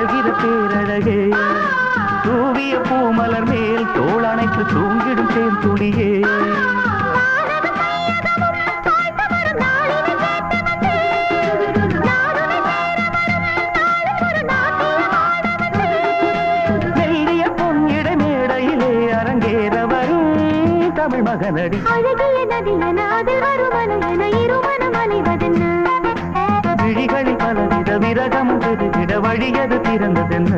தருகிற பேரழகே தூவிய பூமலர் மேல் தோள் அணைத்து தூங்கிடும் தேன் துளியே மெல்லிய பொன்னிட மேடையிலே அரங்கேற வரும் தமிழ் மகனடி அழகிய நதியன அதில் வருமன இருமனம் அலைவதென்ன விழிகளில் பலவித விரகமும் பெருகிட வழியது திறந்ததென்ன